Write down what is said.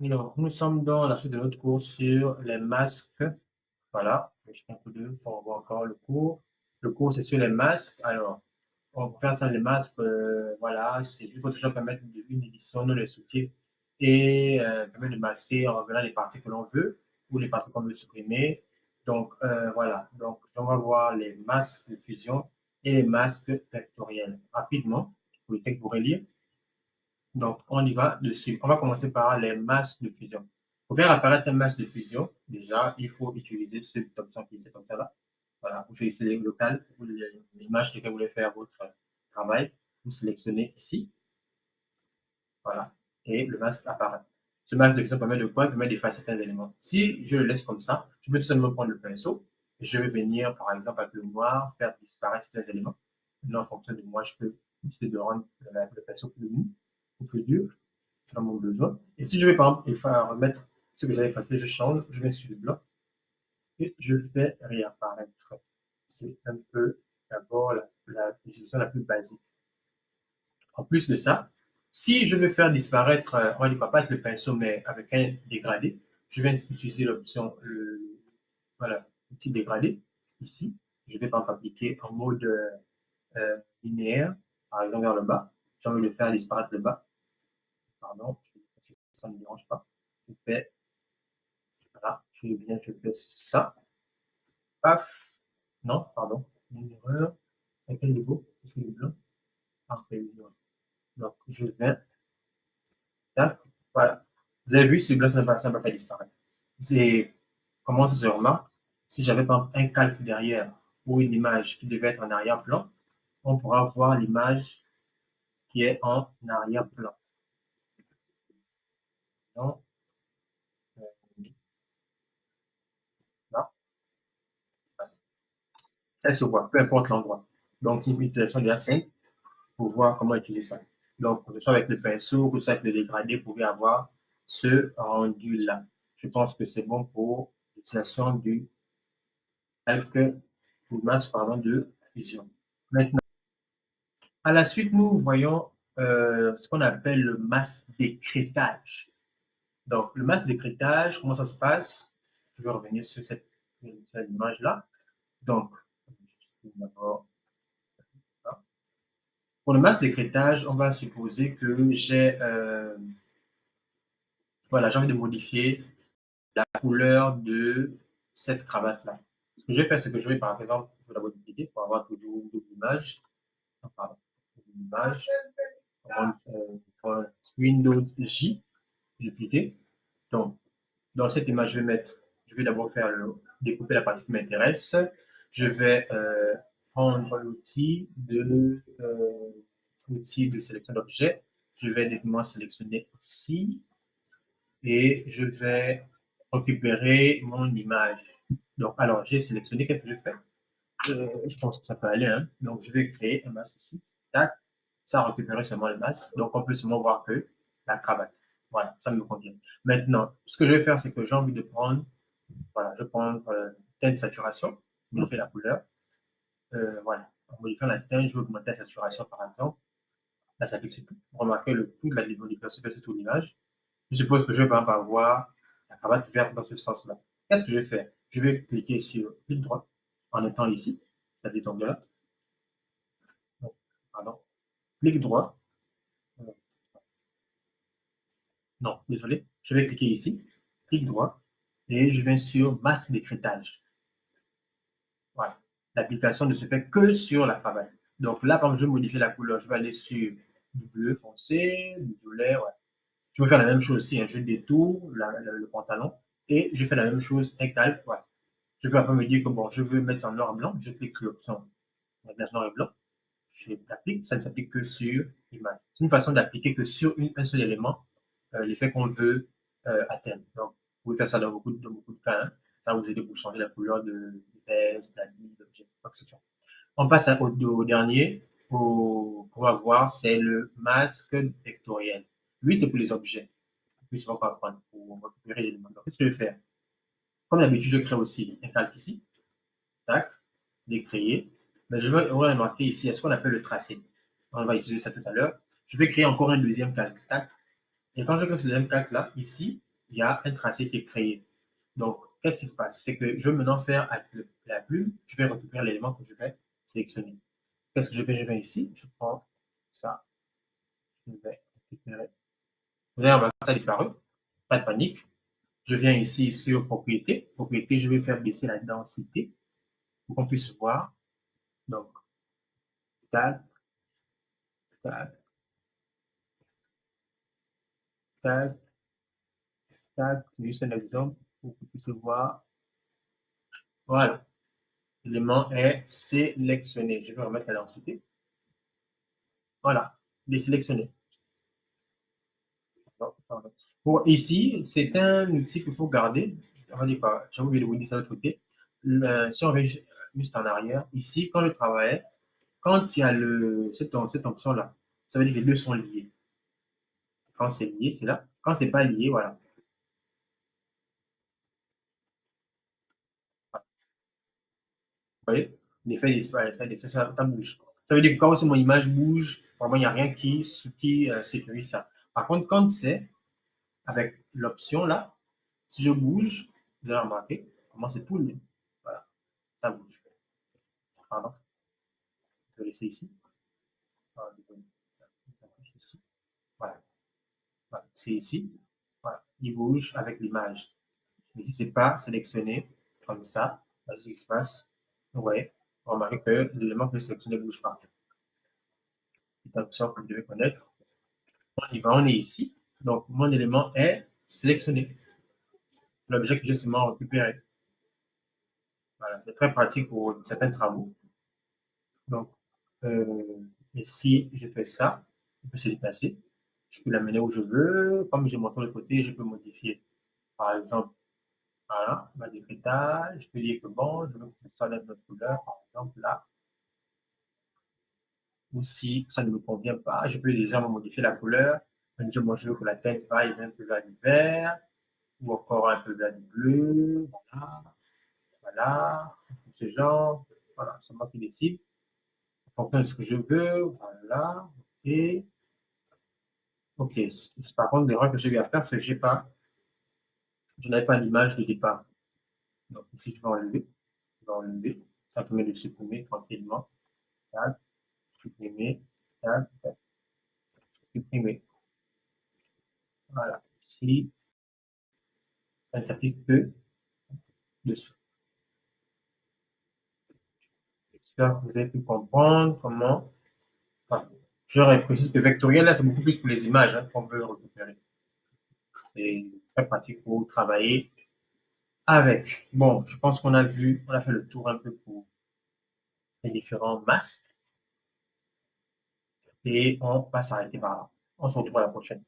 Alors, nous sommes dans la suite de notre cours sur les masques. Voilà, je prends un coup d'œil pour voir encore le cours. Le cours, c'est sur les masques. Alors, on peut faire ça, les masques, voilà, il faut toujours permettre une édition non destructive et permettre de masquer en revenant les parties que l'on veut ou les parties qu'on veut supprimer. Donc, voilà. Donc, on va voir les masques de fusion et les masques vectoriels rapidement pour lesquels vous relire. Donc, on y va dessus. On va commencer par les masques de fusion. Pour faire apparaître un masque de fusion, déjà, il faut utiliser cette option qui est comme ça là. Voilà, vous choisissez le local ou l'image sur laquelle vous voulez faire votre travail. Vous sélectionnez ici. Voilà. Et le masque apparaît. Ce masque de fusion permet de quoi? Permet d'effacer certains éléments. Si je le laisse comme ça, je peux tout simplement prendre le pinceau et je vais venir, par exemple, avec le noir, faire disparaître certains éléments. Maintenant, en fonction de moi, je peux décider de rendre le pinceau plus mou ou plus dur selon mon besoin. Et si je vais, par exemple, remettre ce que j'avais effacé, je change, je viens sur le blanc et je fais réapparaître. C'est un peu d'abord l'utilisation la plus basique. En plus de ça, si je veux faire disparaître, on va dire pas avec le pinceau, mais avec un dégradé, je vais utiliser l'option, voilà, petit dégradé, ici. Je vais par exemple appliquer en mode linéaire, par exemple vers le bas. J'ai envie de faire disparaître le bas. Pardon, parce que ça ne me dérange pas. Je fais, voilà, je fais ça. Paf. Non, pardon, une erreur. À quel niveau? Est-ce qu'il est blanc? Parfait. Donc, je viens. Tac, voilà. Vous avez vu, celui-là, ça n'a pas fait disparaître. C'est comment ça se remarque? Si j'avais par exemple un calque derrière ou une image qui devait être en arrière-plan, on pourra voir l'image qui est en arrière-plan. Donc, là, elle se voit, peu importe l'endroit. Donc, c'est une utilisation de la scène pour voir comment utiliser ça. Donc, que ce soit avec le pinceau, que ce soit avec le dégradé, vous pouvez avoir ce rendu-là. Je pense que c'est bon pour l'utilisation du calque ou masse pardon, de fusion. Maintenant, à la suite, nous voyons ce qu'on appelle le masque d'écrêtage. Donc, le masque d'écrêtage, comment ça se passe? Je vais revenir sur cette image-là. Donc, d'abord, pour le masque d'écrêtage, on va supposer que voilà, j'ai envie de modifier la couleur de cette cravate-là. Ce que je vais faire, c'est que je vais par exemple, je vais la modifier pour avoir toujours une double image. Pardon, une image. Windows J, dupliquer. Donc, dans cette image, je vais d'abord découper la partie qui m'intéresse. Je vais prendre l'outil de sélection d'objets. Je vais directement sélectionner ici et je vais récupérer mon image. Donc, alors, j'ai sélectionné, qu'est-ce que je fais? Je pense que ça peut aller. Hein? Donc, je vais créer un masque ici. Tac. Ça a récupéré seulement le masque. Donc, on peut seulement voir que la cravate. Voilà, ça me convient. Maintenant, ce que je vais faire, c'est que j'ai envie de prendre, voilà, je prends teinte saturation, modifier la couleur. Voilà, en modifiant la teinte, je vais augmenter la saturation, par exemple. Là, ça fait que tout. Remarquez le tout de la modification fait sur toute l'image. Je suppose que je vais par exemple avoir la cravate verte dans ce sens-là. Qu'est-ce que je vais faire? Je vais cliquer sur clic droit en étant ici, ça tombe là. Pardon. Clic droit. Non, désolé. Je vais cliquer ici, clic droit, et je viens sur masque d'écrêtage. Voilà. L'application ne se fait que sur la cravate. Donc là, quand je vais modifier la couleur, je vais aller sur du bleu foncé, du violet. Ouais. Je vais faire la même chose aussi. Hein. Je détourne le pantalon et je fais la même chose, un calque. Ouais. Je vais après me dire que bon, je veux mettre ça en noir et blanc. Je clique sur l'option noir et blanc. Je l'applique. Ça ne s'applique que sur l'image. C'est une façon d'appliquer que sur un seul élément l'effet qu'on veut atteindre. Donc, vous pouvez faire ça dans beaucoup de cas. Hein. Ça va vous aider pour changer la couleur de veste, d'habit, d'objet, quoi que ce soit. On passe au dernier qu'on va voir, c'est le masque vectoriel. Lui, c'est pour les objets. Plus on va prendre pour récupérer les éléments. Qu'est-ce que je vais faire? Comme d'habitude, je crée aussi un calque ici. Tac, je l'ai créé. Mais je vais remarquer ici, ce qu'on appelle le tracé. On va utiliser ça tout à l'heure. Je vais créer encore un deuxième calque. Tac. Et quand je crée ce deuxième calque là, ici, il y a un tracé qui est créé. Donc, qu'est-ce qui se passe? C'est que je vais maintenant faire avec la plume, je vais récupérer l'élément que je vais sélectionner. Qu'est-ce que je fais? Je viens ici, je prends ça, je vais récupérer. Vous allez remarquer que ça a disparu, pas de panique. Je viens ici sur propriété. Propriété, je vais faire baisser la densité pour qu'on puisse voir. Donc, tac, tac, tac, tac. C'est juste un exemple pour que vous puissiez voir. Voilà. L'élément est sélectionné. Je vais remettre la densité. Voilà. Il est sélectionné. Bon, ici, c'est un outil qu'il faut garder. On va dire quoi? J'ai oublié de vous dire ça de l'autre côté. Si on revient juste en arrière, ici, quand je travaillais, quand il y a cette option-là, ça veut dire que les deux sont liés. Quand c'est lié, c'est là. Quand c'est pas lié, voilà. Vous voyez? L'effet disparaît, ça bouge. Ça veut dire que quand aussi mon image bouge, vraiment, il n'y a rien qui sécurise ça. Par contre, quand c'est avec l'option là, si je bouge, vous allez remarquer comment c'est tout lié. Voilà, ça bouge. Pardon, je vais laisser ici. Voilà, voilà. C'est ici. Voilà. Il bouge avec l'image. Mais si c'est pas sélectionné comme ça, ce qui se passe, vous voyez, remarquez que l'élément que j'ai sélectionné ne bouge pas. C'est une option que vous devez connaître. On est ici. Donc, mon élément est sélectionné. L'objet que j'ai seulement récupéré. Voilà, c'est très pratique pour certains travaux. Donc, ici, je fais ça. Je peux se déplacer. Je peux l'amener où je veux. Comme j'ai mon tour de côté, je peux modifier. Par exemple, voilà, ma décrétage. Je peux dire que bon, je veux que ça soit notre couleur, par exemple, là. Ou si ça ne me convient pas, je peux déjà modifier la couleur. Je veux que la tête vaille un peu vers du vert, ou encore un peu vers du bleu. Voilà, voilà, ce genre. Voilà, c'est moi qui décide. En fonction de ce que je veux. Voilà, ok. Ok, par contre, l'erreur que j'ai eu à faire, c'est que je n'avais pas l'image de départ. Donc ici, je vais enlever, ça permet de supprimer tranquillement. Tac, supprimer, tac, tac, supprimer. Voilà, ici, ça ne s'applique que dessous. J'espère que vous avez pu comprendre comment. Enfin, je précise que vectoriel, là, c'est beaucoup plus pour les images qu'on veut récupérer. C'est très pratique pour travailler avec. Bon, je pense on a fait le tour un peu pour les différents masques et on va s'arrêter par là. On se retrouve à la prochaine.